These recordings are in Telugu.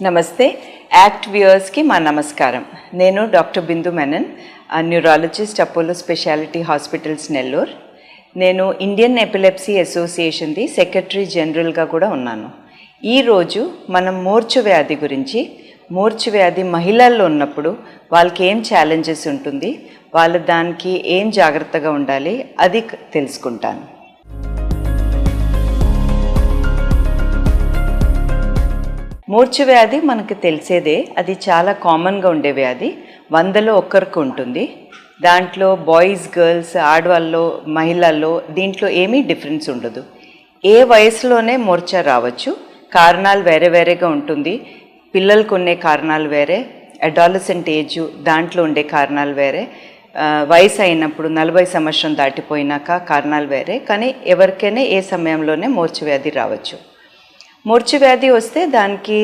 నమస్తే. యాక్ట్ వ్యూయర్స్కి మా నమస్కారం. నేను డాక్టర్ బిందు Menon, neurologist, Apollo speciality hospitals, Nellore. నేను ఇండియన్ ఎపిలెప్సీ అసోసియేషన్ది సెక్రటరీ జనరల్గా కూడా ఉన్నాను. ఈరోజు మనం మూర్ఛ వ్యాధి గురించి, మూర్ఛ వ్యాధి మహిళల్లో ఉన్నప్పుడు వాళ్ళకి ఏం ఛాలెంజెస్ ఉంటుంది, వాళ్ళు దానికి ఏం జాగ్రత్తగా ఉండాలి అది తెలుసుకుంటాను. మూర్ఛ వ్యాధి మనకు తెలిసేదే, అది చాలా కామన్గా ఉండే వ్యాధి. 100లో ఒక్కరికి ఉంటుంది. దాంట్లో బాయ్స్, గర్ల్స్, ఆడవాళ్ళలో, మహిళల్లో దీంట్లో ఏమీ డిఫరెన్స్ ఉండదు. ఏ వయసులోనే మూర్ఛ రావచ్చు. కారణాలు వేరే వేరేగా ఉంటుంది. పిల్లలకు ఉండే కారణాలు వేరే, అడాలసెంట్ ఏజ్ దాంట్లో ఉండే కారణాలు వేరే, వయసు అయినప్పుడు 40 సంవత్సరం దాటిపోయినాక కారణాలు వేరే. కానీ ఎవరికైనా ఏ సమయంలోనే మూర్ఛ వ్యాధి రావచ్చు. మూర్ఛ వ్యాధి వస్తే దానికి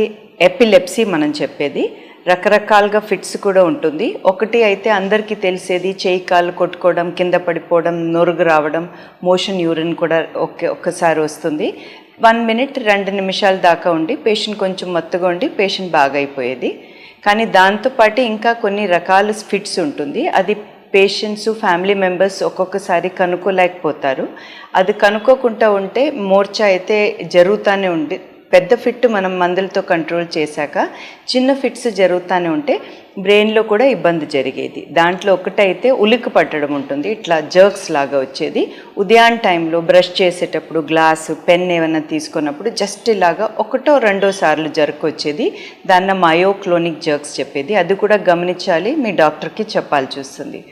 ఎపిలెప్సీ మనం చెప్పేది. రకరకాలుగా ఫిట్స్ కూడా ఉంటుంది. ఒకటి అయితే అందరికీ తెలిసేది, చేయి కాళ్ళు కొట్టుకోవడం, కింద పడిపోవడం, నొరుగు రావడం, మోషన్ యూరిన్ కూడా ఒక్కసారి వస్తుంది. 1 మినిట్ 2 నిమిషాల దాకా ఉండి పేషెంట్ కొంచెం మత్తుగా ఉండి పేషెంట్ బాగా అయిపోయేది. కానీ దాంతోపాటు ఇంకా కొన్ని రకాల ఫిట్స్ ఉంటుంది. అది పేషెంట్స్, ఫ్యామిలీ మెంబర్స్ ఒక్కొక్కసారి కనుక్కోలేకపోతారు. అది కనుక్కోకుండా ఉంటే మూర్ఛ అయితే జరుగుతూనే ఉంది. పెద్ద ఫిట్ మనం మందులతో కంట్రోల్ చేశాక చిన్న ఫిట్స్ జరుగుతూనే ఉంటే బ్రెయిన్లో కూడా ఇబ్బంది జరిగేది. దాంట్లో ఒకటైతే ఉలిక్కి పట్టడం ఉంటుంది, ఇట్లా జర్క్స్ లాగా వచ్చేది. ఉదయం టైంలో బ్రష్ చేసేటప్పుడు గ్లాసు, పెన్ ఏమైనా తీసుకున్నప్పుడు జస్ట్ ఇలాగా 1-2 సార్లు జర్క్ వచ్చేది. దాన్ని మయోక్లోనిక్ జర్క్స్ చెప్పేది. అది కూడా గమనించాలి, మీ డాక్టర్కి చెప్పాల్సి వస్తుంది.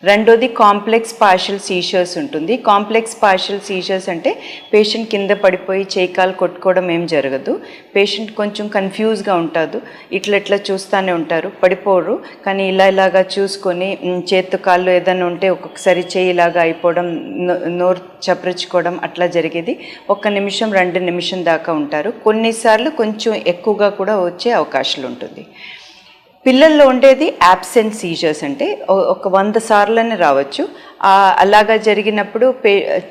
రెండోది కాంప్లెక్స్ పార్షియల్ సీజర్స్ ఉంటుంది. కాంప్లెక్స్ పార్షియల్ సీజర్స్ అంటే పేషెంట్ కింద పడిపోయి చేయికాలు కొట్టుకోవడం ఏం జరగదు. పేషెంట్ కొంచెం కన్ఫ్యూజ్గా ఉంటారు, ఇట్లా చూస్తూనే ఉంటారు, పడిపోరు. కానీ ఇలాగా చూసుకొని చేతు కాళ్ళు ఏదైనా ఉంటే ఒక్కొక్కసారి చేయి ఇలాగా అయిపోవడం, నోరు చప్పరించుకోవడం అట్లా జరిగేది. 1 నిమిషం 2 నిమిషం దాకా ఉంటారు. కొన్నిసార్లు కొంచెం ఎక్కువగా కూడా వచ్చే అవకాశాలు ఉంటుంది. పిల్లల్లో ఉండేది యాబ్సెంట్ సీజర్స్, అంటే 100 సార్లనే రావచ్చు. అలాగా జరిగినప్పుడు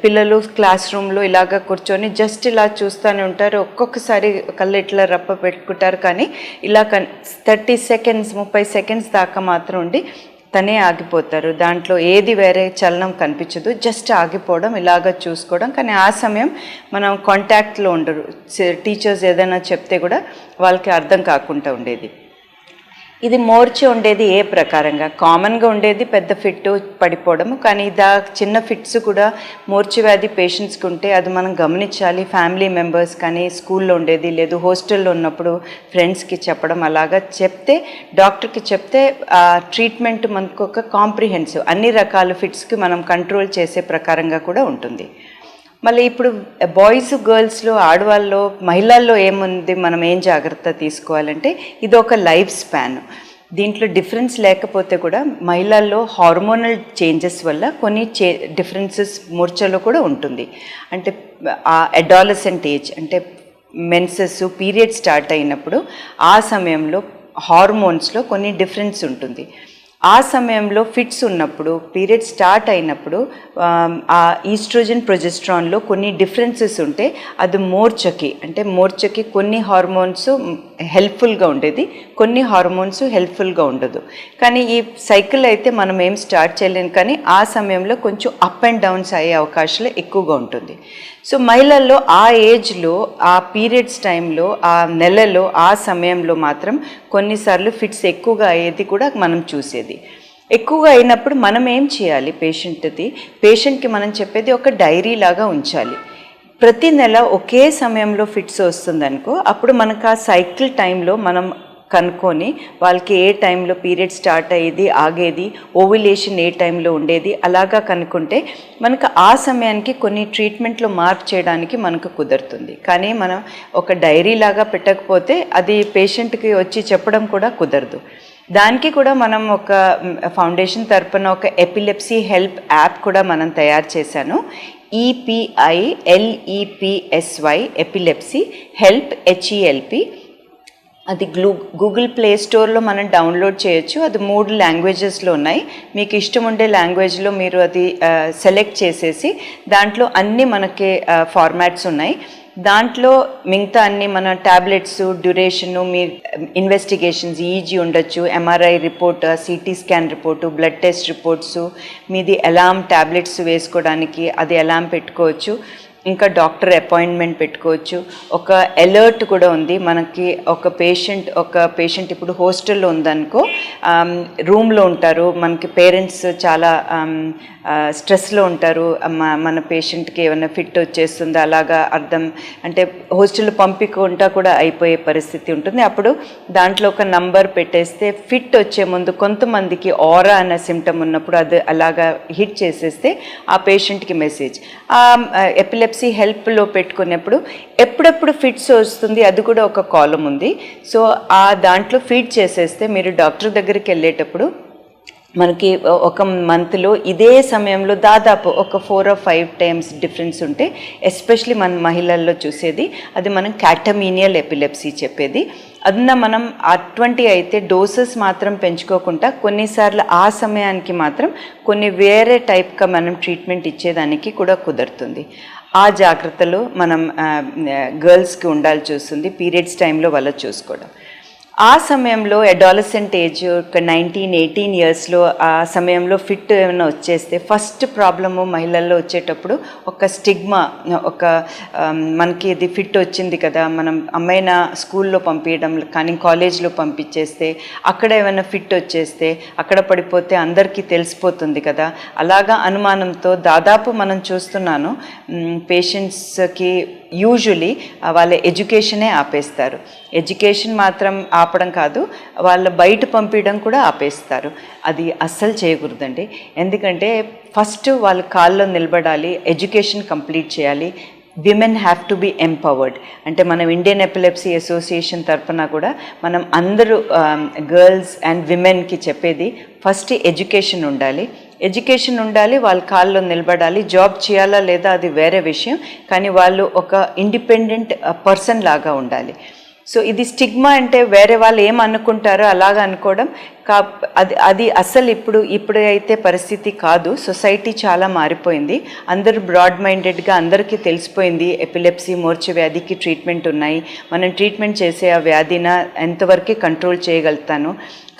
పిల్లలు క్లాస్ రూమ్లో ఇలాగ కూర్చొని జస్ట్ ఇలా చూస్తూనే ఉంటారు. ఒక్కొక్కసారి కళ్ళు ఇట్లా రప్ప పెట్టుకుంటారు. కానీ ఇలా 30 సెకండ్స్ 30 సెకండ్స్ దాకా మాత్రం ఉండి తనే ఆగిపోతారు. దాంట్లో ఏది వేరే చలనం కనిపించదు, జస్ట్ ఆగిపోవడం, ఇలాగ చూసుకోవడం. కానీ ఆ సమయం మనం కాంటాక్ట్లో ఉండరు. టీచర్స్ ఏదైనా చెప్తే కూడా వాళ్ళకి అర్థం కాకుండా ఉండేది. ఇది మూర్ఛ ఉండేది ఏ ప్రకారంగా, కామన్గా ఉండేది పెద్ద ఫిట్ పడిపోవడం. కానీ చిన్న ఫిట్స్ కూడా మూర్ఛ వ్యాధి పేషెంట్స్కి ఉంటే అది మనం గమనించాలి. ఫ్యామిలీ మెంబర్స్ కానీ స్కూల్లో ఉండేది, లేదు హాస్టల్లో ఉన్నప్పుడు ఫ్రెండ్స్కి చెప్పడం, అలాగా చెప్తే డాక్టర్కి చెప్తే ట్రీట్మెంట్ మనకు ఒక కాంప్రిహెన్సివ్, అన్ని రకాల ఫిట్స్కి మనం కంట్రోల్ చేసే ప్రకారంగా కూడా ఉంటుంది. మళ్ళీ ఇప్పుడు బాయ్స్, గర్ల్స్లో, ఆడవాళ్ళలో, మహిళల్లో ఏముంది, మనం ఏం జాగ్రత్త తీసుకోవాలంటే ఇది ఒక లైఫ్ స్పాన్. దీంట్లో డిఫరెన్స్ లేకపోతే కూడా మహిళల్లో హార్మోనల్ చేంజెస్ వల్ల కొన్ని డిఫరెన్సెస్ మూర్ఛలో కూడా ఉంటుంది. అంటే అడాలసెంట్ ఏజ్ అంటే మెన్సెస్, పీరియడ్ స్టార్ట్ అయినప్పుడు ఆ సమయంలో హార్మోన్స్లో కొన్ని డిఫరెన్స్ ఉంటుంది. ఆ సమయంలో ఫిట్స్ ఉన్నప్పుడు, పీరియడ్ స్టార్ట్ అయినప్పుడు ఆ ఈస్ట్రోజన్, ప్రొజెస్ట్రాన్లో కొన్ని డిఫరెన్సెస్ ఉంటే అది మూర్ఛకి కొన్ని హార్మోన్స్ హెల్ప్ఫుల్గా ఉండేది, కొన్ని హార్మోన్స్ హెల్ప్ఫుల్గా ఉండదు. కానీ ఈ సైకిల్ అయితే మనం ఏం స్టార్ట్ చేయలేము. కానీ ఆ సమయంలో కొంచెం అప్ అండ్ డౌన్స్ అయ్యే అవకాశాలు ఎక్కువగా ఉంటుంది. సో మహిళల్లో ఆ ఏజ్లో, ఆ పీరియడ్స్ టైంలో, ఆ నెలలో, ఆ సమయంలో మాత్రం కొన్నిసార్లు ఫిట్స్ ఎక్కువగా అయ్యేది కూడా మనం చూసేది. ఎక్కువగా అయినప్పుడు మనం ఏం చేయాలి, పేషెంట్కి మనం చెప్పేది ఒక డైరీ లాగా ఉంచాలి. ప్రతి నెల ఒకే సమయంలో ఫిట్స్ వస్తుందనుకో, అప్పుడు మనకు ఆ సైకిల్ టైంలో మనం కనుక్కొని వాళ్ళకి ఏ టైంలో పీరియడ్ స్టార్ట్ అయ్యేది, ఆగేది, ఓవ్యులేషన్ ఏ టైంలో ఉండేది, అలాగా కనుక్కుంటే మనకు ఆ సమయానికి కొన్ని ట్రీట్మెంట్లో మార్పు చేయడానికి మనకు కుదురుతుంది. కానీ మనం ఒక డైరీ లాగా పెట్టకపోతే అది పేషెంట్కి వచ్చి చెప్పడం కూడా కుదరదు. దానికి కూడా మనం ఒక ఫౌండేషన్ తరపున ఒక ఎపిలెప్సీ హెల్ప్ యాప్ కూడా మనం తయారు చేశాను. EPILEPSY epilepsy help HELP. అది గూగుల్ ప్లే స్టోర్లో మనం డౌన్లోడ్ చేయొచ్చు. అది 3 లాంగ్వేజెస్లో ఉన్నాయి. మీకు ఇష్టం ఉండే లాంగ్వేజ్లో మీరు అది సెలెక్ట్ చేసేసి దాంట్లో అన్ని మనకి ఫార్మాట్స్ ఉన్నాయి. దాంట్లో మిగతా అన్ని మన ట్యాబ్లెట్స్, డ్యూరేషను, మీ ఇన్వెస్టిగేషన్స్, ఈజీ ఉండొచ్చు, MRI report, CT scan report, blood test reports, మీది అలారం ట్యాబ్లెట్స్ వేసుకోవడానికి అది అలారం పెట్టుకోవచ్చు. ఇంకా డాక్టర్ అపాయింట్మెంట్ పెట్టుకోవచ్చు. ఒక అలర్ట్ కూడా ఉంది మనకి. ఒక పేషెంట్ ఇప్పుడు హాస్టల్లో ఉందనుకో, రూమ్లో ఉంటారు, మనకి పేరెంట్స్ చాలా స్ట్రెస్లో ఉంటారు, మన పేషెంట్కి ఏమైనా ఫిట్ వచ్చేస్తుందా అలాగా అర్థం, అంటే హాస్టల్ పంపించుకుంటా కూడా అయిపోయే పరిస్థితి ఉంటుంది. అప్పుడు దాంట్లో ఒక నంబర్ పెట్టేస్తే ఫిట్ వచ్చే ముందు కొంతమందికి ఆరా అనే సిమ్టమ్ ఉన్నప్పుడు అది అలాగా హిట్ చేసేస్తే ఆ పేషెంట్కి మెసేజ్. ఎపిలెప్సీ హెల్ప్లో పెట్టుకున్నప్పుడు ఎప్పుడెప్పుడు ఫిట్స్ వస్తుంది అది కూడా ఒక కాలం ఉంది. సో ఆ దాంట్లో ఫీడ్ చేసేస్తే మీరు డాక్టర్ దగ్గరికి వెళ్ళేటప్పుడు మనకి ఒక మంత్లో ఇదే సమయంలో దాదాపు ఒక 4 or 5 times డిఫరెన్స్ ఉంటే, ఎస్పెషలీ మన మహిళల్లో చూసేది అది మనం క్యాటమీనియల్ ఎపిలెప్సీ చెప్పేది. అదన్న మనం అటువంటి అయితే డోసెస్ మాత్రం పెంచుకోకుండా కొన్నిసార్లు ఆ సమయానికి మాత్రం కొన్ని వేరే టైప్గా మనం ట్రీట్మెంట్ ఇచ్చేదానికి కూడా కుదురుతుంది. ఆ జాగ్రత్తలు మనం గర్ల్స్కి ఉండాల్సి వస్తుంది పీరియడ్స్ టైంలో వాళ్ళు చూసుకోవడం. ఆ సమయంలో అడాలసెంట్ ఏజ్ ఒక 19-18 yearsలో ఆ సమయంలో ఫిట్ ఏమైనా వచ్చేస్తే ఫస్ట్ ప్రాబ్లము మహిళల్లో వచ్చేటప్పుడు ఒక స్టిగ్మా, ఒక మనకి ఇది ఫిట్ వచ్చింది కదా, మనం అమ్మాయిన స్కూల్లో పంపించడం కానీ కాలేజ్లో పంపించేస్తే అక్కడ ఏమైనా ఫిట్ వచ్చేస్తే అక్కడ పడిపోతే అందరికీ తెలిసిపోతుంది కదా, అలాగా అనుమానంతో దాదాపు మనం చూస్తున్నాను పేషెంట్స్కి యూజువలీ వాళ్ళ ఎడ్యుకేషనే ఆపేస్తారు. ఎడ్యుకేషన్ మాత్రం ఆపడం కాదు, వాళ్ళ బయట పంపించడం కూడా ఆపేస్తారు. అది అస్సలు చేయకూడదండి. ఎందుకంటే ఫస్ట్ వాళ్ళ కాల్లో నిలబడాలి, ఎడ్యుకేషన్ కంప్లీట్ చేయాలి. Women have to be empowered. అంటే మనం ఇండియన్ ఎపిలెప్సీ అసోసియేషన్ తరఫున కూడా మనం అందరూ గర్ల్స్ అండ్ విమెన్కి చెప్పేది ఫస్ట్ ఎడ్యుకేషన్ ఉండాలి. ఎడ్యుకేషన్ ఉండాలి, వాళ్ళ కాల్లో నిలబడాలి. జాబ్ చేయాలా లేదా అది వేరే విషయం, కానీ వాళ్ళు ఒక ఇండిపెండెంట్ పర్సన్ లాగా ఉండాలి. సో ఇది స్టిగ్మా అంటే వేరే వాళ్ళు ఏమనుకుంటారో అలాగా అనుకోవడం అది అసలు ఇప్పుడైతే పరిస్థితి కాదు. సొసైటీ చాలా మారిపోయింది. అందరూ బ్రాడ్ మైండెడ్గా అందరికీ తెలిసిపోయింది ఎపిలెప్సీ మూర్ఛ వ్యాధికి ట్రీట్మెంట్ ఉన్నాయి, మనం ట్రీట్మెంట్ చేసే ఆ వ్యాధిని ఎంతవరకు కంట్రోల్ చేయగలుగుతాను.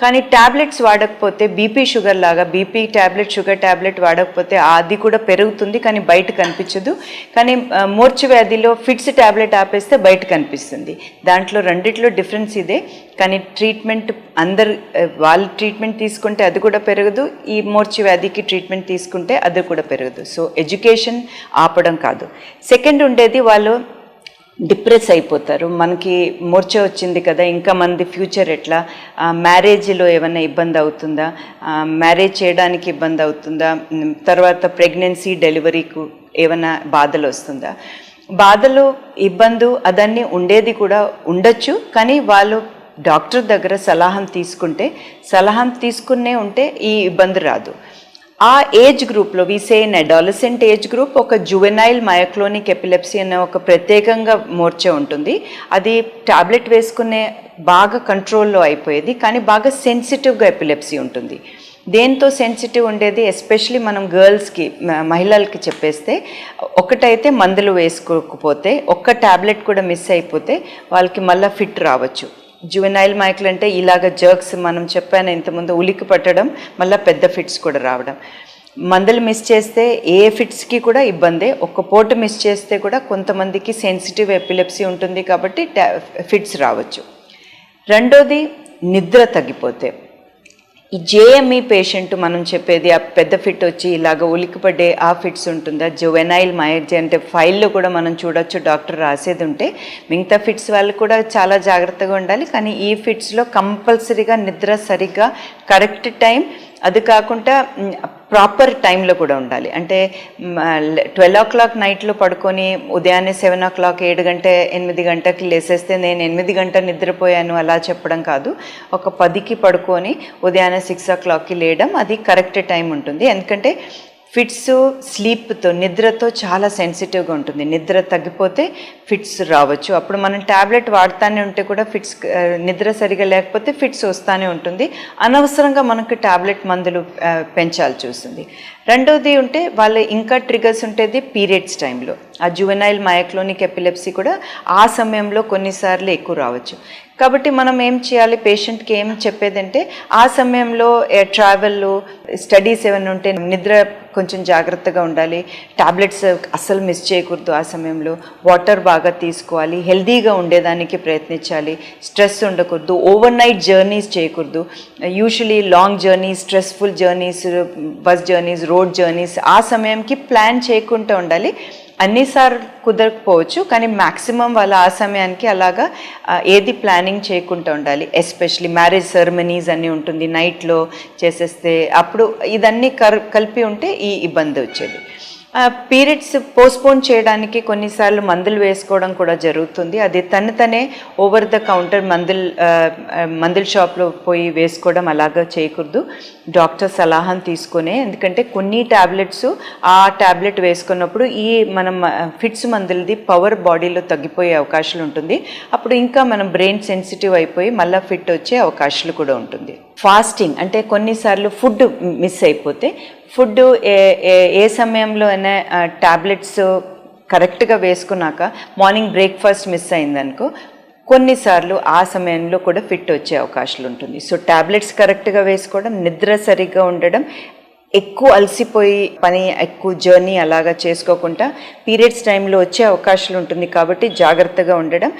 కానీ ట్యాబ్లెట్స్ వాడకపోతే బీపీ షుగర్ లాగా బీపీ ట్యాబ్లెట్, షుగర్ ట్యాబ్లెట్ వాడకపోతే అది కూడా పెరుగుతుంది కానీ బయట కనిపించదు. కానీ మూర్ఛ వ్యాధిలో ఫిట్స్ ట్యాబ్లెట్ ఆపేస్తే బయట కనిపిస్తుంది. దాంట్లో రెండిట్లో డిఫరెన్స్ ఇదే. కానీ ట్రీట్మెంట్ వాళ్ళు ట్రీట్మెంట్ తీసుకుంటే అది కూడా పెరగదు, ఈ మూర్ఛ వ్యాధికి ట్రీట్మెంట్ తీసుకుంటే అది కూడా పెరగదు. సో ఎడ్యుకేషన్ ఆపడం కాదు. సెకండ్ ఉండేది వాళ్ళు డిప్రెస్ అయిపోతారు. మనకి మూర్ఛ వచ్చింది కదా, ఇంకా మనది ఫ్యూచర్ ఎట్లా, మ్యారేజ్లో ఏమైనా ఇబ్బంది అవుతుందా, మ్యారేజ్ చేయడానికి ఇబ్బంది అవుతుందా, తర్వాత ప్రెగ్నెన్సీ డెలివరీకు ఏమైనా బాధలు వస్తుందా. బాధలు ఇబ్బంది అదన్నీ ఉండేది కూడా ఉండొచ్చు, కానీ వాళ్ళు డాక్టర్ దగ్గర సలహా తీసుకునే ఉంటే ఈ ఇబ్బంది రాదు. ఆ ఏజ్ గ్రూప్లో వీసే ఇన్ అడాలసెంట్ ఏజ్ గ్రూప్ ఒక జువెనైల్ మయోక్లోనిక్ ఎపిలెప్సీ అనే ఒక ప్రత్యేకంగా మూర్ఛ ఉంటుంది. అది టాబ్లెట్ వేసుకునే బాగా కంట్రోల్లో అయిపోయేది, కానీ బాగా సెన్సిటివ్గా ఎపిలెప్సీ ఉంటుంది. దేంతో సెన్సిటివ్ ఉండేది, ఎస్పెషలీ మనం గర్ల్స్కి మహిళలకి చెప్పేస్తే, ఒకటైతే మందులు వేసుకోకపోతే, ఒక్క టాబ్లెట్ కూడా మిస్ అయిపోతే వాళ్ళకి మళ్ళీ ఫిట్ రావచ్చు. జువెనైల్ మైక్లు అంటే ఇలాగ జర్క్స్, మనం చెప్పాను ఇంతకుముందు, ఉలిక్కి పట్టడం, మళ్ళీ పెద్ద ఫిట్స్ కూడా రావడం. మందులు మిస్ చేస్తే ఏ ఫిట్స్కి కూడా ఇబ్బందే. ఒక్క పూట మిస్ చేస్తే కూడా కొంతమందికి సెన్సిటివ్ ఎపిలెప్సీ ఉంటుంది కాబట్టి ఫిట్స్ రావచ్చు. రెండోది నిద్ర తగ్గిపోతే. ఈ జేఎంఈ పేషెంట్ మనం చెప్పేది ఆ పెద్ద ఫిట్ వచ్చి ఇలాగ ఉలిక్కిపడ్డే ఆ ఫిట్స్ ఉంటుందా, జువెనైల్ మయోర్జీ అంటే ఫైల్లో కూడా మనం చూడొచ్చు, డాక్టర్ రాసేది ఉంటే. మిగతా ఫిట్స్ వాళ్ళు కూడా చాలా జాగ్రత్తగా ఉండాలి, కానీ ఈ ఫిట్స్లో కంపల్సరీగా నిద్ర సరిగ్గా కరెక్ట్ టైం, అది కాకుండా ప్రాపర్ టైంలో కూడా ఉండాలి. అంటే 12 o'clock నైట్లో పడుకొని ఉదయాన్నే 7 o'clock 7 గంటకి లేసేస్తే నేను 8 గంటలు నిద్రపోయాను అలా చెప్పడం కాదు. ఒక 10కి పడుకొని ఉదయాన్నే 6 o'clockకి లేయడం, అది కరెక్ట్ టైం ఉంటుంది. ఎందుకంటే ఫిట్స్ స్లీప్తో నిద్రతో చాలా సెన్సిటివ్గా ఉంటుంది. నిద్ర తగ్గిపోతే ఫిట్స్ రావచ్చు. అప్పుడు మనం ట్యాబ్లెట్ వాడుతూనే ఉంటే కూడా ఫిట్స్, నిద్ర సరిగా లేకపోతే ఫిట్స్ వస్తూనే ఉంటుంది. అనవసరంగా మనకు ట్యాబ్లెట్ మందులు పెంచాల్సి వస్తుంది. రెండోది ఉంటే వాళ్ళ ఇంకా ట్రిగర్స్ ఉంటుంది పీరియడ్స్ టైంలో. ఆ జువెనైల్ మయోక్లోనిక్ ఎపిలెప్సీ కూడా ఆ సమయంలో కొన్నిసార్లు ఎక్కువ రావచ్చు. కాబట్టి మనం ఏం చేయాలి, పేషెంట్కి ఏం చెప్పేదంటే ఆ సమయంలో ట్రావెల్, స్టడీస్ ఏమైనా ఉంటే నిద్ర కొంచెం జాగ్రత్తగా ఉండాలి, టాబ్లెట్స్ అస్సలు మిస్ చేయకూడదు, ఆ సమయంలో వాటర్ బాగా తీసుకోవాలి, హెల్దీగా ఉండేదానికి ప్రయత్నించాలి, స్ట్రెస్ ఉండకూడదు, ఓవర్ నైట్ జర్నీస్ చేయకూడదు. Usually long journeys, stressful journeys, bus journeys, road journeys ఆ సమయంకి ప్లాన్ చేయకుండా ఉండాలి. అన్నిసార్లు కుదరకపోవచ్చు, కానీ మ్యాక్సిమం వాళ్ళ ఆ సమయానికి అలాగా ఏది ప్లానింగ్ చేయకుండా ఉండాలి. ఎస్పెషలీ మ్యారేజ్ సెరమనీస్ అన్నీ ఉంటుంది, నైట్లో చేసేస్తే అప్పుడు ఇదన్నీ కలిపి ఉంటే ఈ ఇబ్బంది వచ్చేది. పీరియడ్స్ పోస్ట్పోన్ చేయడానికి కొన్నిసార్లు మందులు వేసుకోవడం కూడా జరుగుతుంది. అది తనే ఓవర్ ద కౌంటర్ మందుల షాప్లో పోయి వేసుకోవడం అలాగా చేయకూడదు. డాక్టర్ సలహాను తీసుకునే, ఎందుకంటే కొన్ని ట్యాబ్లెట్స్ ఆ ట్యాబ్లెట్ వేసుకున్నప్పుడు ఈ మనం ఫిట్స్ మందులది పవర్ బాడీలో తగ్గిపోయే అవకాశాలు ఉంటుంది. అప్పుడు ఇంకా మనం బ్రెయిన్ సెన్సిటివ్ అయిపోయి మళ్ళీ ఫిట్ వచ్చే అవకాశాలు కూడా ఉంటుంది. ఫాస్టింగ్ అంటే కొన్నిసార్లు ఫుడ్ మిస్ అయిపోతే, ఫుడ్ ఏ సమయంలో అయినా ట్యాబ్లెట్స్ కరెక్ట్గా వేసుకున్నాక మార్నింగ్ బ్రేక్ఫాస్ట్ మిస్ అయిందనుకో కొన్నిసార్లు ఆ సమయంలో కూడా ఫిట్ వచ్చే అవకాశాలు ఉంటుంది. సో ట్యాబ్లెట్స్ కరెక్ట్గా వేసుకోవడం, నిద్ర సరిగ్గా ఉండడం, ఎక్కువ అలసిపోయి పని ఎక్కువ జర్నీ అలాగా చేసుకోకుండా పీరియడ్స్ టైంలో వచ్చే అవకాశాలు ఉంటుంది కాబట్టి జాగ్రత్తగా ఉండడం.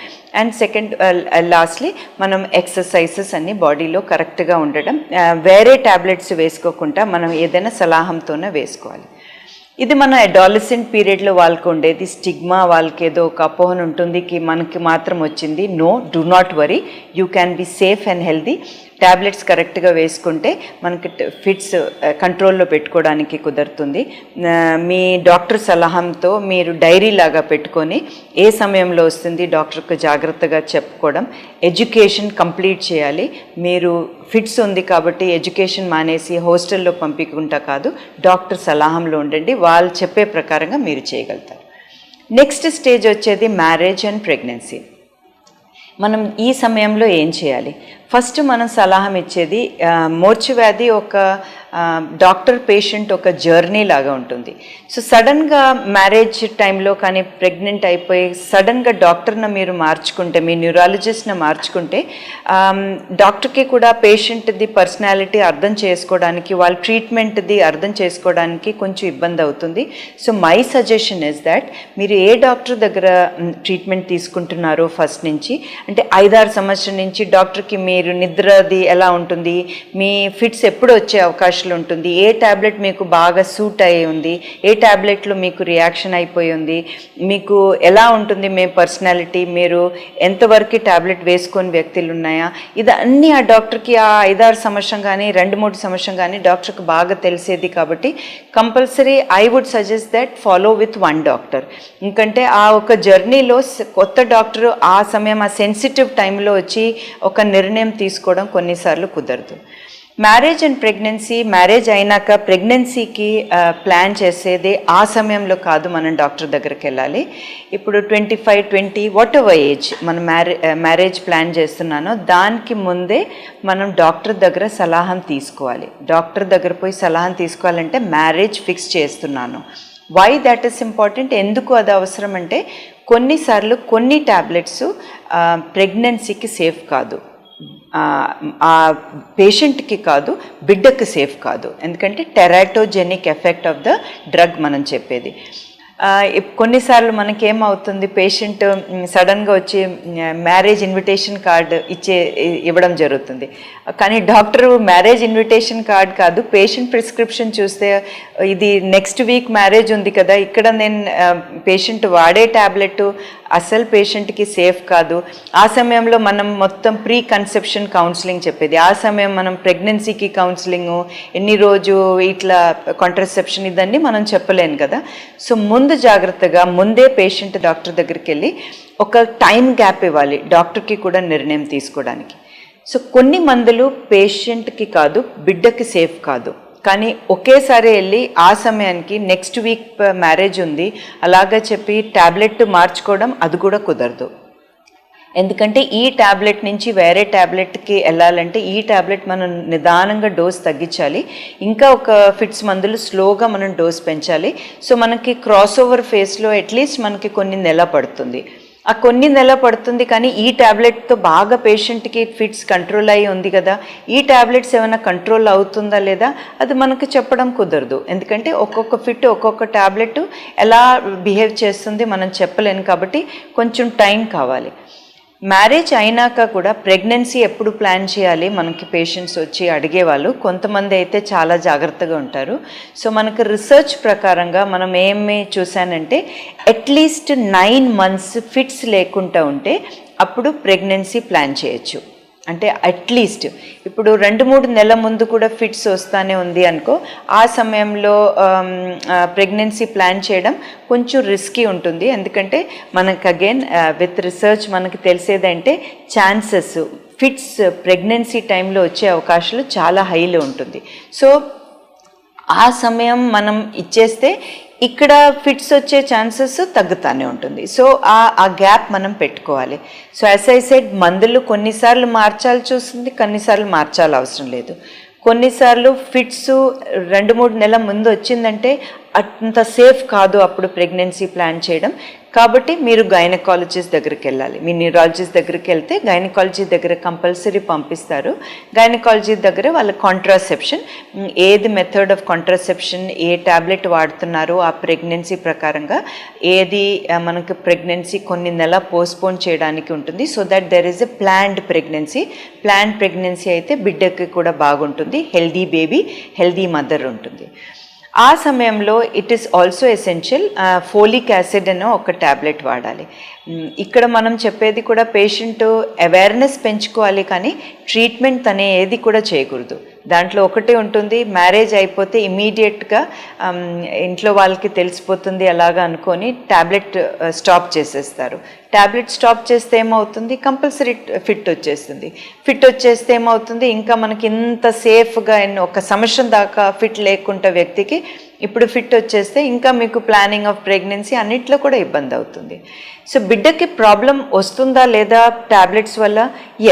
అండ్ సెకండ్ లాస్ట్లీ మనం ఎక్సర్సైజెస్ అన్ని బాడీలో కరెక్ట్గా ఉండడం, వేరే ట్యాబ్లెట్స్ వేసుకోకుండా మనం ఏదైనా సలహాతోనే వేసుకోవాలి. ఇది మన అడాలసెంట్ పీరియడ్లో వాళ్ళకు ఉండేది స్టిగ్మా, వాళ్ళకి ఏదో ఒక అపోహన ఉంటుంది కి మనకి మాత్రం వచ్చింది. No, do not worry, you can be safe and healthy. Tablets కరెక్ట్గా వేసుకుంటే మనకి ఫిట్స్ కంట్రోల్లో పెట్టుకోవడానికి కుదురుతుంది. మీ డాక్టర్ సలహాతో మీరు డైరీ లాగా పెట్టుకొని ఏ సమయంలో వస్తుంది డాక్టర్కి జాగ్రత్తగా చెప్పుకోవడం. ఎడ్యుకేషన్ కంప్లీట్ చేయాలి. మీరు ఫిట్స్ ఉంది కాబట్టి ఎడ్యుకేషన్ మానేసి హాస్టల్లో పంపించుకుంటా కాదు, డాక్టర్ సలహాలో ఉండండి, వాళ్ళు చెప్పే ప్రకారంగా మీరు చేయగలుగుతారు. నెక్స్ట్ స్టేజ్ వచ్చేది మ్యారేజ్ అండ్ ప్రెగ్నెన్సీ. మనం ఈ సమయంలో ఏం చేయాలి? ఫస్ట్ మనం సలహా ఇచ్చేది, మూర్ఛ వ్యాధి ఒక డాక్టర్ పేషెంట్ ఒక జర్నీ లాగా ఉంటుంది. సో సడన్గా మ్యారేజ్ టైంలో కానీ ప్రెగ్నెంట్ అయిపోయి సడన్గా డాక్టర్ని మీరు మార్చుకుంటే, మీ న్యూరాలజిస్ట్ని మార్చుకుంటే డాక్టర్కి కూడా పేషెంట్ది పర్సనాలిటీ అర్థం చేసుకోవడానికి, వాళ్ళ ట్రీట్మెంట్ది అర్థం చేసుకోవడానికి కొంచెం ఇబ్బంది అవుతుంది. So my suggestion is that మీరు ఏ డాక్టర్ దగ్గర ట్రీట్మెంట్ తీసుకుంటున్నారో ఫస్ట్ నుంచి, అంటే 5-6 సంవత్సరం నుంచి డాక్టర్కి మీరు నిద్రది ఎలా ఉంటుంది, మీ ఫిట్స్ ఎప్పుడు వచ్చే అవకాశాలు ఉంటుంది, ఏ ట్యాబ్లెట్ మీకు బాగా సూట్ అయ్యి ఉంది, ఏ ట్యాబ్లెట్లో మీకు రియాక్షన్ అయిపోయి ఉంది, మీకు ఎలా ఉంటుంది మీ పర్సనాలిటీ, మీరు ఎంతవరకు ట్యాబ్లెట్ వేసుకొని వ్యక్తులు ఉన్నాయా, ఇదన్నీ ఆ డాక్టర్కి ఆ 5-6 సంవత్సరం కానీ 2-3 సంవత్సరం కానీ డాక్టర్కి బాగా తెలిసేది. కాబట్టి compulsory I would suggest that follow with one doctor. ఎందుకంటే ఆ ఒక జర్నీలో కొత్త డాక్టర్ ఆ సమయం ఆ సెన్సిటివ్ టైంలో వచ్చి ఒక నిర్ణయం తీసుకోవడం కొన్నిసార్లు కుదరదు. మ్యారేజ్ అండ్ ప్రెగ్నెన్సీ, మ్యారేజ్ అయినాక ప్రెగ్నెన్సీకి ప్లాన్ చేసేది ఆ సమయంలో కాదు, మనం డాక్టర్ దగ్గరికి వెళ్ళాలి. ఇప్పుడు 25, 20 వాట్ ఎవర్ ఏజ్ మనం మ్యారేజ్ ప్లాన్ చేస్తున్నానో దానికి ముందే మనం డాక్టర్ దగ్గర సలహా తీసుకోవాలి. డాక్టర్ దగ్గర పోయి సలహా తీసుకోవాలంటే మ్యారేజ్ ఫిక్స్ చేస్తున్నాను, వై దట్ ఈస్ ఇంపార్టెంట్, ఎందుకు అది అవసరం అంటే కొన్నిసార్లు కొన్ని ట్యాబ్లెట్స్ ప్రెగ్నెన్సీకి సేఫ్ కాదు, ఆ పేషెంట్కి కాదు, బిడ్డకి సేఫ్ కాదు. ఎందుకంటే teratogenic effect of the drug మనం చెప్పేది. కొన్నిసార్లు మనకేమవుతుంది, పేషెంట్ సడన్గా వచ్చి మ్యారేజ్ ఇన్విటేషన్ కార్డు ఇవ్వడం జరుగుతుంది. కానీ డాక్టర్ మ్యారేజ్ ఇన్విటేషన్ కార్డ్ కాదు, పేషెంట్ ప్రిస్క్రిప్షన్ చూస్తే ఇది నెక్స్ట్ వీక్ మ్యారేజ్ ఉంది కదా, ఇక్కడ నేను పేషెంట్ వాడే ట్యాబ్లెట్ అసలు పేషెంట్కి సేఫ్ కాదు. ఆ సమయంలో మనం మొత్తం ప్రీ కన్సెప్షన్ కౌన్సిలింగ్ చెప్పేది, ఆ సమయం మనం ప్రెగ్నెన్సీకి కౌన్సిలింగ్, ఎన్ని రోజు ఇట్లా కాంట్రసెప్షన్ ఇదన్నీ మనం చెప్పలేను కదా. సో ముందు జాగ్రత్తగా ముందే పేషెంట్ డాక్టర్ దగ్గరికి వెళ్ళి ఒక టైం గ్యాప్ ఇవ్వాలి డాక్టర్కి కూడా నిర్ణయం తీసుకోవడానికి. సో కొన్ని మందులు పేషెంట్కి కాదు, బిడ్డకి సేఫ్ కాదు, కానీ ఒకేసారి వెళ్ళి ఆ సమయానికి నెక్స్ట్ వీక్ మ్యారేజ్ ఉంది అలాగా చెప్పి ట్యాబ్లెట్ మార్చుకోవడం అది కూడా కుదరదు. ఎందుకంటే ఈ ట్యాబ్లెట్ నుంచి వేరే ట్యాబ్లెట్కి వెళ్ళాలంటే ఈ ట్యాబ్లెట్ మనం నిదానంగా డోస్ తగ్గించాలి, ఇంకా ఒక ఫిట్స్ మందులు స్లోగా మనం డోస్ పెంచాలి. సో మనకి క్రాస్ ఓవర్ ఫేస్లో అట్లీస్ట్ మనకి కొన్ని నెల పడుతుంది. ఆ కొన్ని నెల పడుతుంది కానీ ఈ ట్యాబ్లెట్తో బాగా పేషెంట్కి ఫిట్స్ కంట్రోల్ అయ్యి ఉంది కదా, ఈ ట్యాబ్లెట్స్ ఏమైనా కంట్రోల్ అవుతుందా లేదా అది మనకు చెప్పడం కుదరదు. ఎందుకంటే ఒక్కొక్క ఫిట్ ఒక్కొక్క ట్యాబ్లెట్ ఎలా బిహేవ్ చేస్తుంది మనం చెప్పలేను, కాబట్టి కొంచెం టైం కావాలి. మ్యారేజ్ అయినాక కూడా ప్రెగ్నెన్సీ ఎప్పుడు ప్లాన్ చేయాలి మనకి పేషెంట్స్ వచ్చి అడిగేవాళ్ళు. కొంతమంది అయితే చాలా జాగ్రత్తగా ఉంటారు. సో మనకు రీసెర్చ్ ప్రకారంగా మనం ఏమి చూసానంటే అట్లీస్ట్ 9 months ఫిట్స్ లేకుండా ఉంటే అప్పుడు ప్రెగ్నెన్సీ ప్లాన్ చేయొచ్చు. అంటే అట్లీస్ట్ ఇప్పుడు 2-3 నెలల ముందు కూడా ఫిట్స్ వస్తానే ఉంది అనుకో, ఆ సమయంలో ప్రెగ్నెన్సీ ప్లాన్ చేయడం కొంచెం రిస్కీ ఉంటుంది. ఎందుకంటే మనకు అగైన్ విత్ రీసెర్చ్ మనకు తెలిసేదంటే ఛాన్సెస్ ఫిట్స్ ప్రెగ్నెన్సీ టైంలో వచ్చే అవకాశాలు చాలా హైలో ఉంటుంది. సో ఆ సమయం మనం ఇచ్చేస్తే ఇక్కడ ఫిట్స్ వచ్చే ఛాన్సెస్ తగ్గుతానే ఉంటుంది. సో ఆ గ్యాప్ మనం పెట్టుకోవాలి. సో యాజ్ ఐ సెడ్ మందులు కొన్నిసార్లు మార్చాల్సి వస్తుంది, కొన్నిసార్లు మార్చాల్సిన అవసరం లేదు. కొన్నిసార్లు ఫిట్స్ 2-3 నెలల ముందు వచ్చిందంటే అంత సేఫ్ కాదు అప్పుడు ప్రెగ్నెన్సీ ప్లాన్ చేయడం. కాబట్టి మీరు గైనకాలజిస్ట్ దగ్గరికి వెళ్ళాలి. మీ న్యూరాలజిస్ట్ దగ్గరికి వెళ్తే గైనకాలజీ దగ్గర కంపల్సరీ పంపిస్తారు. గైనకాలజీ దగ్గర వాళ్ళ కాంట్రాసెప్షన్ ఏది method of contraception A tablet వాడుతున్నారో ఆ ప్రెగ్నెన్సీ ప్రకారంగా ఏది మనకు ప్రెగ్నెన్సీ కొన్ని నెల పోస్ట్పోన్ చేయడానికి ఉంటుంది. So that there is a planned pregnancy. Planned pregnancy అయితే బిడ్డకి కూడా బాగుంటుంది, హెల్దీ బేబీ హెల్దీ మదర్ ఉంటుంది. ఆ సమయంలో it is also essential folic acid అనే ఒక ట్యాబ్లెట్ వాడాలి. ఇక్కడ మనం చెప్పేది కూడా పేషెంట్ అవేర్నెస్ పెంచుకోవాలి కానీ ట్రీట్మెంట్ తనే ఏది కూడా చేయకూడదు. దాంట్లో ఒకటే ఉంటుంది, మ్యారేజ్ అయిపోతే ఇమీడియట్గా ఇంట్లో వాళ్ళకి తెలిసిపోతుంది అలాగా అనుకొని ట్యాబ్లెట్ స్టాప్ చేసేస్తారు. ట్యాబ్లెట్ స్టాప్ చేస్తే ఏమవుతుంది, కంపల్సరీ ఫిట్ వచ్చేస్తుంది. ఫిట్ వచ్చేస్తే ఏమవుతుంది, ఇంకా మనకి ఇంత సేఫ్గా ఒక సంవత్సరం దాకా ఫిట్ లేకుండా వ్యక్తికి ఇప్పుడు ఫిట్ వచ్చేస్తే ఇంకా మీకు ప్లానింగ్ ఆఫ్ ప్రెగ్నెన్సీ అన్నిట్లో కూడా ఇబ్బంది అవుతుంది. సో బిడ్డకి ప్రాబ్లం వస్తుందా లేదా ట్యాబ్లెట్స్ వల్ల?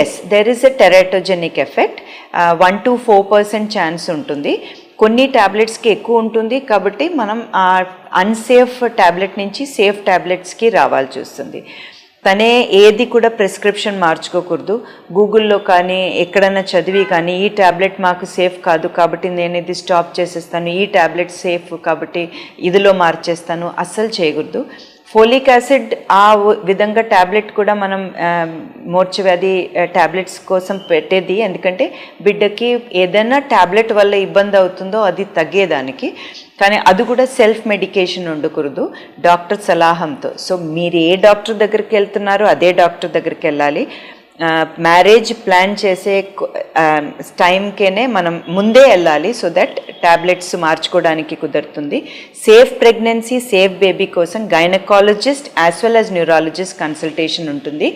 Yes, there is a teratogenic effect. 1 to 4% chance ఉంటుంది. కొన్ని ట్యాబ్లెట్స్కి ఎక్కువ ఉంటుంది కాబట్టి మనం ఆ అన్సేఫ్ ట్యాబ్లెట్ నుంచి సేఫ్ ట్యాబ్లెట్స్కి రావాల్సి వస్తుంది. తనే ఏది కూడా ప్రిస్క్రిప్షన్ మార్చుకోకూడదు. గూగుల్లో కానీ ఎక్కడైనా చదివి కానీ ఈ ట్యాబ్లెట్ మాకు సేఫ్ కాదు కాబట్టి నేను ఇది స్టాప్ చేసేస్తాను, ఈ ట్యాబ్లెట్ సేఫ్ కాబట్టి ఇదిలో మార్చేస్తాను, అస్సలు చేయకూడదు. ఫోలిక్ యాసిడ్ ఆ విధంగా ట్యాబ్లెట్ కూడా మనం మూర్ఛవ్యాధి ట్యాబ్లెట్స్ కోసం పెట్టేది. ఎందుకంటే బిడ్డకి ఏదైనా ట్యాబ్లెట్ వల్ల ఇబ్బంది అవుతుందో అది తగ్గేదానికి. కానీ అది కూడా సెల్ఫ్ మెడికేషన్ ఉండకూడదు, డాక్టర్ సలహాంతో. సో మీరు ఏ డాక్టర్ దగ్గరికి వెళ్తున్నారో అదే డాక్టర్ దగ్గరికి వెళ్ళాలి. మ్యారేజ్ ప్లాన్ చేసే టైంకేనే మనం ముందే వెళ్ళాలి. సో దట్ ట్యాబ్లెట్స్ మార్చుకోవడానికి కుదురుతుంది. సేఫ్ ప్రెగ్నెన్సీ సేఫ్ బేబీ కోసం gynaecologist as well as neurologist consultation ఉంటుంది.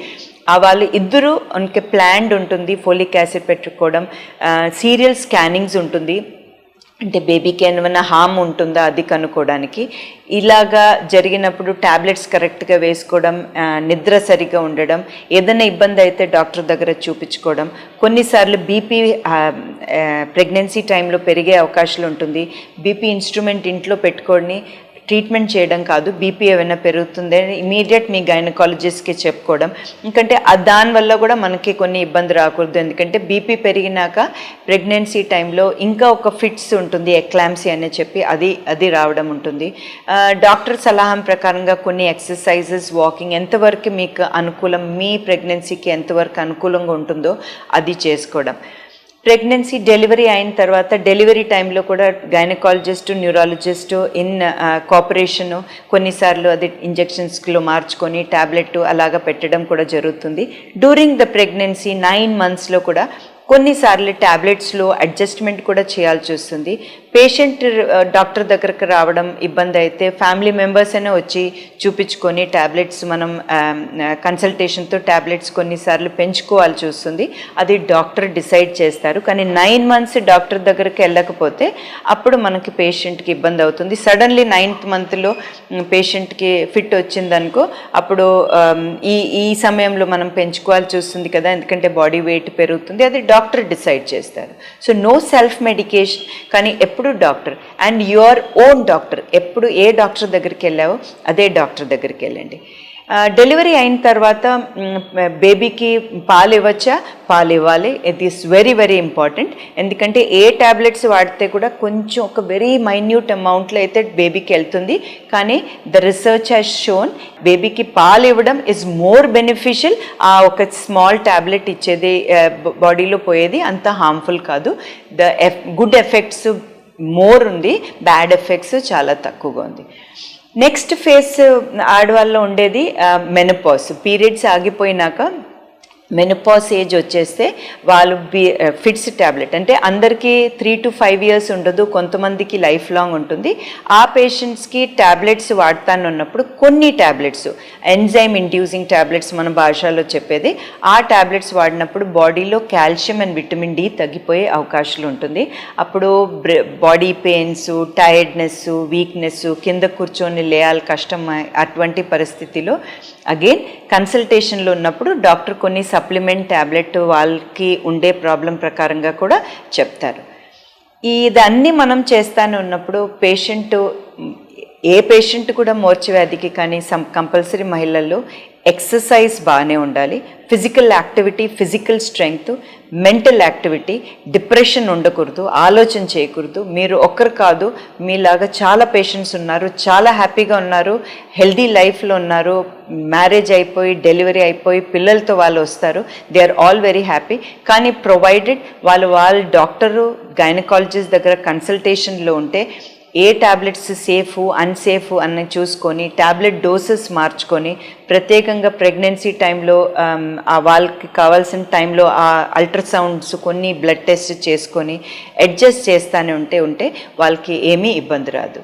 వాళ్ళు ఇద్దరు మనకి ప్లాన్డ్ ఉంటుంది. ఫోలిక్ యాసిడ్ పెట్టుకోవడం, సీరియల్ స్కానింగ్స్ ఉంటుంది, అంటే బేబీకి ఏమైనా హామ్ ఉంటుందా అది కనుక్కోవడానికి. ఇలాగా జరిగినప్పుడు ట్యాబ్లెట్స్ కరెక్ట్గా వేసుకోవడం, నిద్ర సరిగా ఉండడం, ఏదైనా ఇబ్బంది అయితే డాక్టర్ దగ్గర చూపించుకోవడం. కొన్నిసార్లు బీపీ ప్రెగ్నెన్సీ టైంలో పెరిగే అవకాశాలు ఉంటుంది. బీపీ ఇన్స్ట్రుమెంట్ ఇంట్లో పెట్టుకొని ట్రీట్మెంట్ చేయడం కాదు, బీపీ ఏమైనా పెరుగుతుంది ఇమీడియట్ మీ గైనకాలజిస్ట్కి చెప్పుకోవడం. ఎందుకంటే దానివల్ల కూడా మనకి కొన్ని ఇబ్బంది రాకూడదు. ఎందుకంటే బీపీ పెరిగినాక ప్రెగ్నెన్సీ టైంలో ఇంకా ఒక ఫిట్స్ ఉంటుంది, ఎక్లాంప్సీ అని చెప్పి అది రావడం ఉంటుంది. డాక్టర్ సలహా ప్రకారంగా కొన్ని ఎక్సర్సైజెస్, వాకింగ్ ఎంతవరకు మీకు అనుకూలం, మీ ప్రెగ్నెన్సీకి ఎంతవరకు అనుకూలంగా ఉంటుందో అది చేసుకోవడం. ప్రెగ్నెన్సీ డెలివరీ అయిన తర్వాత డెలివరీ టైంలో కూడా గైనకాలజిస్టు న్యూరాలజిస్టు ఇన్ కోఆపరేషను కొన్నిసార్లు అది ఇంజెక్షన్స్లో మార్చుకొని ట్యాబ్లెట్ అలాగా పెట్టడం కూడా జరుగుతుంది. డ్యూరింగ్ ద ప్రెగ్నెన్సీ 9 monthsలో కూడా కొన్నిసార్లు ట్యాబ్లెట్స్లో అడ్జస్ట్మెంట్ కూడా చేయాల్సి వస్తుంది. పేషెంట్ డాక్టర్ దగ్గరకు రావడం ఇబ్బంది అయితే ఫ్యామిలీ మెంబర్స్ అయినా వచ్చి చూపించుకొని ట్యాబ్లెట్స్ మనం కన్సల్టేషన్తో ట్యాబ్లెట్స్ కొన్నిసార్లు పెంచుకోవాల్సి వస్తుంది. అది డాక్టర్ డిసైడ్ చేస్తారు. కానీ 9 months డాక్టర్ దగ్గరికి వెళ్ళకపోతే అప్పుడు మనకి పేషెంట్కి ఇబ్బంది అవుతుంది. సడన్లీ 9th monthలో పేషెంట్కి ఫిట్ వచ్చిందనుకో అప్పుడు ఈ సమయంలో మనం పెంచుకోవాల్సి వస్తుంది కదా, ఎందుకంటే బాడీ వెయిట్ పెరుగుతుంది. అది డాక్టర్ డిసైడ్ చేస్తారు. సో నో సెల్ఫ్ మెడికేషన్, కానీ ఎప్పుడు doctor and your own doctor. ఎప్పుడు ఏ డాక్టర్ దగ్గరికి వెళ్ళావో అదే డాక్టర్ దగ్గరికి వెళ్ళండి. డెలివరీ అయిన తర్వాత బేబీకి పాలు ఇవ్వచ్చా? పాలు ఇవ్వాలి. It is very very important. ఎందుకంటే ఏ ట్యాబ్లెట్స్ వాడితే కూడా కొంచెం ఒక వెరీ మైన్యూట్ అమౌంట్లో అయితే బేబీకి వెళ్తుంది. కానీ ద రిసర్చ్ హ్యాస్ షోన్ బేబీకి పాలు ఇవ్వడం ఈజ్ మోర్ బెనిఫిషియల్. ఆ ఒక స్మాల్ ట్యాబ్లెట్ ఇచ్చేది బాడీలో పోయేది అంత హార్మ్ఫుల్ కాదు. ద గుడ్ ఎఫెక్ట్స్ మోర్ ఉంది, బ్యాడ్ ఎఫెక్ట్స్ చాలా తక్కువగా ఉంది. నెక్స్ట్ ఫేజ్ ఆడవాళ్ళలో ఉండేది మెనోపాజ్. పీరియడ్స్ ఆగిపోయినాక మెనోపాజ్ ఏజ్ వచ్చేస్తే వాళ్ళు ఫిట్స్ ట్యాబ్లెట్, అంటే అందరికీ 3 to 5 years ఉండదు, కొంతమందికి లైఫ్ లాంగ్ ఉంటుంది. ఆ పేషెంట్స్కి ట్యాబ్లెట్స్ వాడతానున్నప్పుడు కొన్ని ట్యాబ్లెట్స్ ఎంజైమ్ ఇండ్యూసింగ్ ట్యాబ్లెట్స్ మన భాషలో చెప్పేది, ఆ ట్యాబ్లెట్స్ వాడినప్పుడు బాడీలో కాల్షియం అండ్ విటమిన్ డి తగ్గిపోయే అవకాశాలు ఉంటుంది. అప్పుడు బాడీ పెయిన్స్, టైర్డ్నెస్, వీక్నెస్, కింద కూర్చొని లేయాలి కష్టం. అటువంటి పరిస్థితిలో అగైన్ కన్సల్టేషన్లో ఉన్నప్పుడు డాక్టర్ కొన్ని సప్లిమెంట్ ట్యాబ్లెట్ వాళ్ళకి ఉండే ప్రాబ్లం ప్రకారంగా కూడా చెప్తారు. ఇదన్నీ మనం చేస్తానే ఉన్నప్పుడు ఏ పేషెంట్ కూడా మూర్ఛవ్యాధికి కానీ కంపల్సరీ మహిళల్లో ఎక్సర్సైజ్ బాగానే ఉండాలి, physical activity, physical strength, mental activity, depression ఉండకూడదు, ఆలోచన చేయకూడదు. మీరు ఒక్కరు కాదు, మీలాగా చాలా పేషెంట్స్ ఉన్నారు, చాలా హ్యాపీగా ఉన్నారు, హెల్దీ లైఫ్లో ఉన్నారు. మ్యారేజ్ అయిపోయి డెలివరీ అయిపోయి పిల్లలతో వాళ్ళు వస్తారు, they are all very happy. కానీ ప్రొవైడెడ్ వాళ్ళ డాక్టరు గైనకాలజిస్ట్ దగ్గర కన్సల్టేషన్లో ఉంటే ఏ ట్యాబ్లెట్స్ సేఫ్ అన్సేఫ్ అని చూసుకొని ట్యాబ్లెట్ డోసెస్ మార్చుకొని ప్రత్యేకంగా ప్రెగ్నెన్సీ టైంలో వాళ్ళకి కావాల్సిన టైంలో ఆ అల్ట్రాసౌండ్స్ కొన్ని బ్లడ్ టెస్ట్ చేసుకొని అడ్జస్ట్ చేస్తూనే ఉంటే వాళ్ళకి ఏమీ ఇబ్బంది రాదు.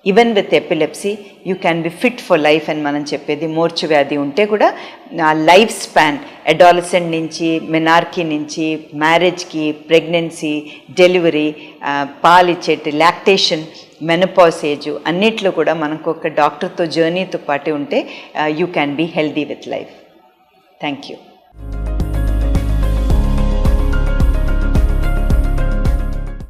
Even with epilepsy you can be fit for life అని మనం చెప్పేది. మూర్ఛవ్యాధి ఉంటే కూడా ఆ లైఫ్ స్పాన్ అడాలసెంట్ నుంచి మెనార్కీ నుంచి మ్యారేజ్కి, pregnancy, delivery, పాలిచ్చేటి, lactation, menopause age అన్నిట్లో కూడా మనకు ఒక డాక్టర్తో జర్నీతో పాటు ఉంటే you can be healthy with life. Thank you.